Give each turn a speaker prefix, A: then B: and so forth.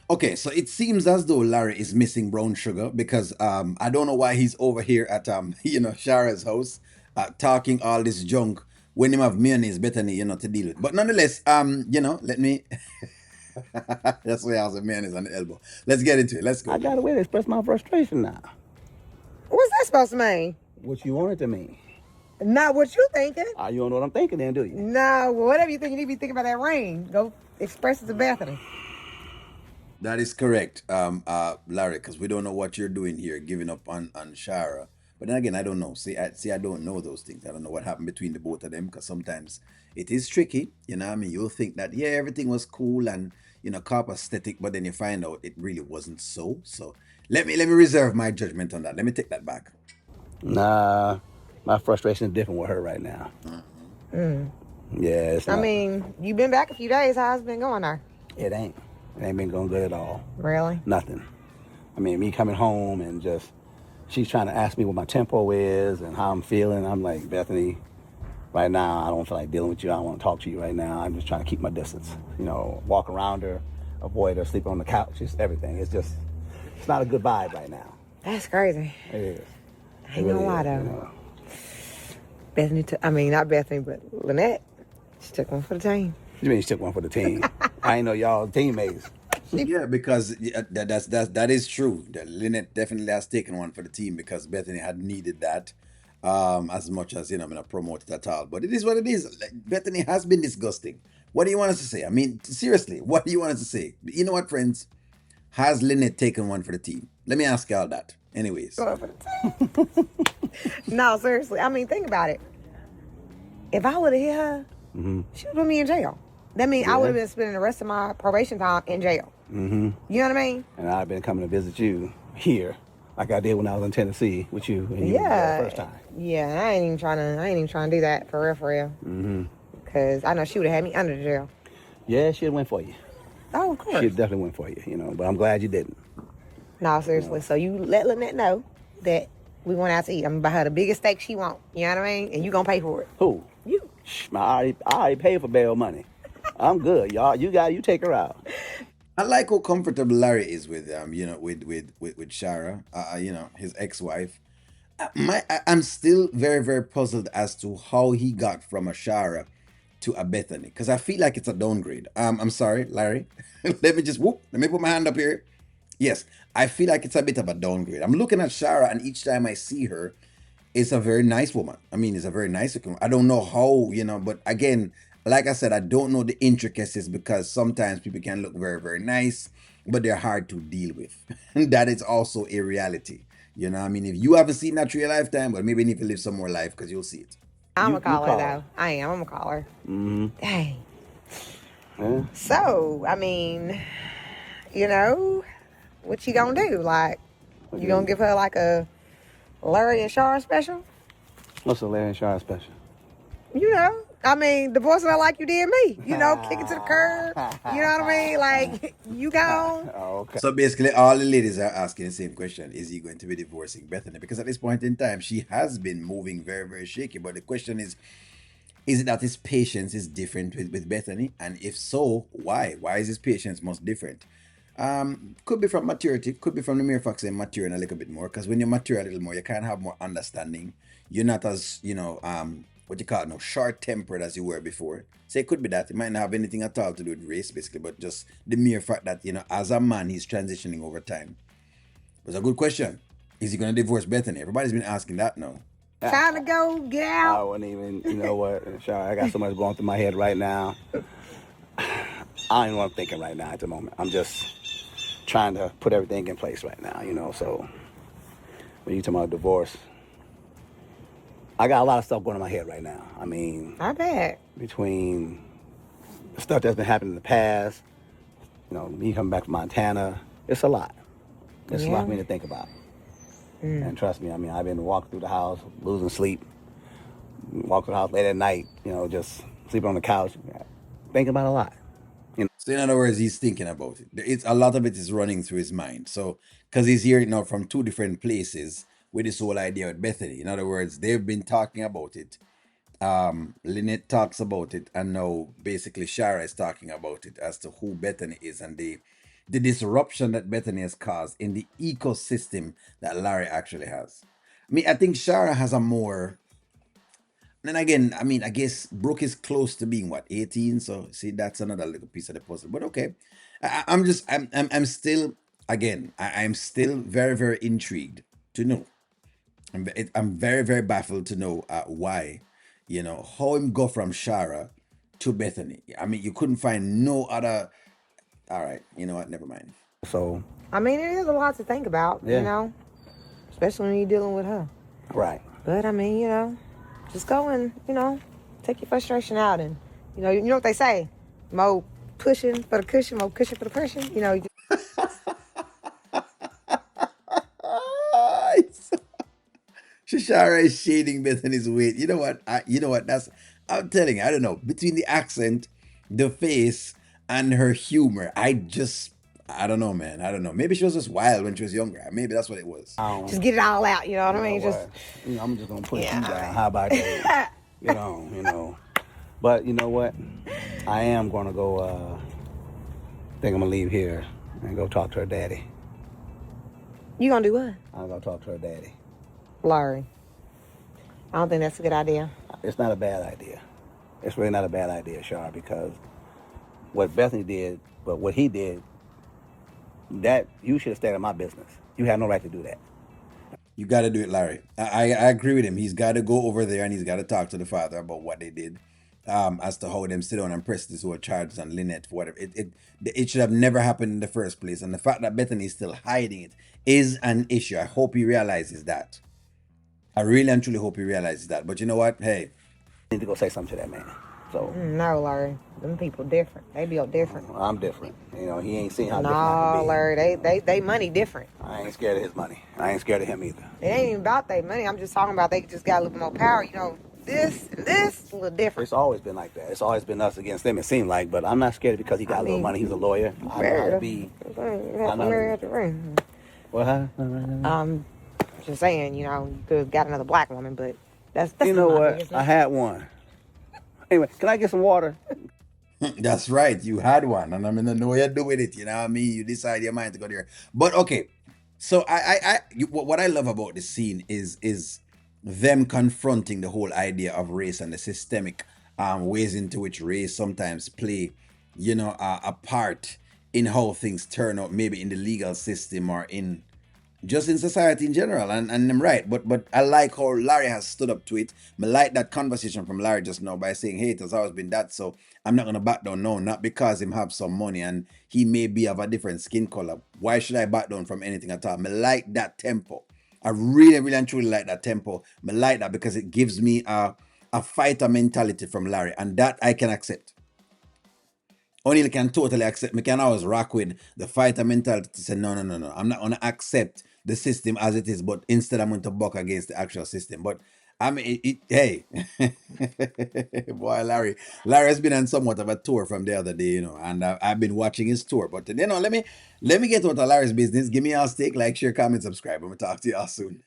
A: Okay, so it seems as though Larry is missing brown sugar because I don't know why he's over here at Sharra's house talking all this junk when him have mayonnaise Bethany to deal with. But nonetheless, let me that's why I was a mayonnaise on the elbow. Let's get into it. Let's go.
B: I got a way to express my frustration now.
C: What's that supposed to mean?
B: What you want it to mean?
C: Not what you thinking.
B: You don't know what I'm thinking then, do you?
C: No, whatever you think, you need to be thinking about that ring. Go express it to Bethany.
A: That is correct, Larry, because we don't know what you're doing here, giving up on Sharra. But then again, I don't know. I don't know those things. I don't know what happened between the both of them because sometimes it is tricky. You know what I mean? You'll think that, yeah, everything was cool and, copacetic, but then you find out it really wasn't so. So let me reserve my judgment on that. Let me take that back.
B: Nah, my frustration is different with her right now. Yeah, it's not,
C: you've been back a few days. How's it been going there?
B: It ain't been going good at all.
C: Really?
B: Nothing. Me coming home and just, she's trying to ask me what my tempo is and how I'm feeling. I'm like, Bethany, right now, I don't feel like dealing with you. I don't want to talk to you right now. I'm just trying to keep my distance. Walk around her, avoid her, sleep on the couch, just everything. It's not a good vibe right now.
C: That's crazy.
B: It is.
C: I ain't gonna lie, though. Bethany, not Bethany, but Lynette, she took one for the team.
B: You mean she took one for the team? I ain't know y'all teammates.
A: Yeah, because that is true. That Lynette definitely has taken one for the team because Bethany had needed that as much as I'm gonna promote it at all. But it is what it is. Like, Bethany has been disgusting. What do you want us to say? Seriously, what do you want us to say? You know what, friends? Has Lynette taken one for the team? Let me ask y'all that. Anyways.
C: No, seriously. Think about it. If I would have hit her, she would put me in jail. That means I would have been spending the rest of my probation time in jail.
B: Mm-hmm.
C: You know what I mean?
B: And I've been coming to visit you here, like I did when I was in Tennessee with you and you the first time.
C: Yeah, I ain't even trying to do that for real.
B: Mm-hmm.
C: Because I know she would have had me under the jail.
B: Yeah, she'd went for you.
C: Oh, of course.
B: She definitely went for you, but I'm glad you didn't.
C: No, seriously. So you let Lynette know that we went out to eat. I'm gonna buy her the biggest steak she want. You know what I mean? And you gonna pay for it.
B: Who?
C: You.
B: I already paid for bail money. I'm good, y'all. You take her out.
A: I like how comfortable Larry is with with Sharra, his ex-wife. I'm still very, very puzzled as to how he got from a Sharra to a Bethany because I feel like it's a downgrade. I'm sorry, Larry. Let me put my hand up here. Yes, I feel like it's a bit of a downgrade. I'm looking at Sharra, and each time I see her, it's a very nice woman. It's a very nice looking. I don't know how, but again, like I said, I don't know the intricacies because sometimes people can look very, very nice, but they're hard to deal with. And that is also a reality. If you haven't seen that through your lifetime, well, maybe you need to live some more life because you'll see it.
C: I'm a caller, though. I am. I'm a caller.
B: Mm-hmm.
C: Dang.
B: Yeah.
C: So, what you gonna do? Like, you gonna give her like a Larry and Sharra special?
B: What's a Larry and Sharra special?
C: Divorcing her like you did me. Kick it to the curb. You know what I mean? Like, you gone.
B: Oh, okay.
A: So basically, all the ladies are asking the same question. Is he going to be divorcing Bethany? Because at this point in time, she has been moving very, very shaky. But the question is it that his patience is different with Bethany? And if so, why? Why is his patience most different? Could be from maturity, could be from the mere fact of maturing a little bit more. Because when you mature a little more, you kind of have more understanding. You're not as, what you call it now, short-tempered as you were before. So it could be that. It might not have anything at all to do with race, basically, but just the mere fact that, as a man, he's transitioning over time. It's a good question. Is he going to divorce Bethany? Everybody's been asking that now.
C: Time to go, get out.
B: I wouldn't even, you know what, Sharra, I got so much going through my head right now. I don't even know what I'm thinking right now at the moment. I'm just trying to put everything in place right now, so when you talk about divorce, I got a lot of stuff going in my head right now.
C: I bet.
B: Between the stuff that's been happening in the past, me coming back from Montana, it's a lot. It's a lot for me to think about. And trust me, I've been walking through the house, losing sleep, walking through the house late at night, just sleeping on the couch, thinking about a lot.
A: So in other words, he's thinking about it. It's a lot of it is running through his mind. So because he's hearing it now from two different places with this whole idea with Bethany. In other words, they've been talking about it Lynette talks about it, and now basically Sharra is talking about it as to who Bethany is and the disruption that Bethany has caused in the ecosystem that Larry actually has. I mean, I think Sharra has a more. Then again, I mean, I guess Brooke is close to being what 18, so see that's another little piece of the puzzle. But okay, I'm just I'm still again I'm still very very intrigued to know. I'm very very baffled to know why, how him go from Shara to Bethany. I mean, you couldn't find no other. All right, you know what? Never mind.
B: So,
C: I mean, it is a lot to think about,
B: Yeah.
C: you know, especially when you're dealing with her.
B: right.
C: But I mean, just go and, take your frustration out, and you know what they say, more pushing for the cushion, more cushion for the pushing.
A: Shashara is shading Bethany's weight. You know what? I'm telling you. I don't know. Between the accent, the face, and her humor, I don't know, man. I don't know. Maybe she was just wild when she was younger. Maybe that's what it was.
C: just get it all out. You know what I mean?
B: What?
C: Just
B: I'm just gonna push
C: yeah.
B: you down. How about that? But you know what? I am gonna go. Think I'm gonna leave here and go talk to her daddy.
C: You gonna do what,
B: I'm gonna talk to her daddy.
C: Larry? I don't think that's a good idea.
B: It's not a bad idea. It's really not a bad idea, Shar, because what Bethany did, but what he did, that you should have stayed in my business. You had no right to do that.
A: You got to do it, Larry. I agree with him. He's got to go over there and he's got to talk to the father about what they did, as to how them sit down and press this whole charges on Lynette for whatever. It should have never happened in the first place. And the fact that Bethany is still hiding it is an issue. I hope he realizes that. I really and truly hope he realizes that. But you know what? Hey,
B: I need to go say something to that man. So
C: No, Larry. Them people different. They built different.
B: I'm different. He ain't seen how different I
C: No,
B: can be.
C: Larry. They money different.
B: I ain't scared of his money. I ain't scared of him either.
C: It ain't even about their money. I'm just talking about they just got a little more power. This and this a little different.
B: It's always been like that. It's always been us against them, it seemed like. But I'm not scared because he got a little money. He's a lawyer. I know how to be. What happened?
C: Just saying, you could have got another black woman, but that's
B: You know
C: not my
B: what?
C: business.
B: I had one. Anyway, can I get some water?
A: that's right. You had one, and I'm in the know what you're doing it. You know what I mean? You decide your mind to go there. But okay, so what I love about the scene is them confronting the whole idea of race and the systemic ways into which race sometimes play, a part in how things turn out, maybe in the legal system or in just in society in general, and I'm right. But I like how Larry has stood up to it. I like that conversation from Larry just now by saying, "Hey, it has always been that, so I'm not gonna back down now. Not because him have some money and he may be of a different skin color. Why should I back down from anything at all?" I like that tempo. I really, really and truly like that tempo. I like that because it gives me a fighter mentality from Larry, and that I can accept. O'Neal can totally accept. Me can always rock with the fighter mentality to say, no, no, no, no. I'm not going to accept the system as it is, but instead I'm going to buck against the actual system. But I mean, hey, boy, Larry has been on somewhat of a tour from the other day, and I've been watching his tour. But let me get out of Larry's business. Give me your stake, like, share, comment, subscribe. I'm gonna talk to y'all soon.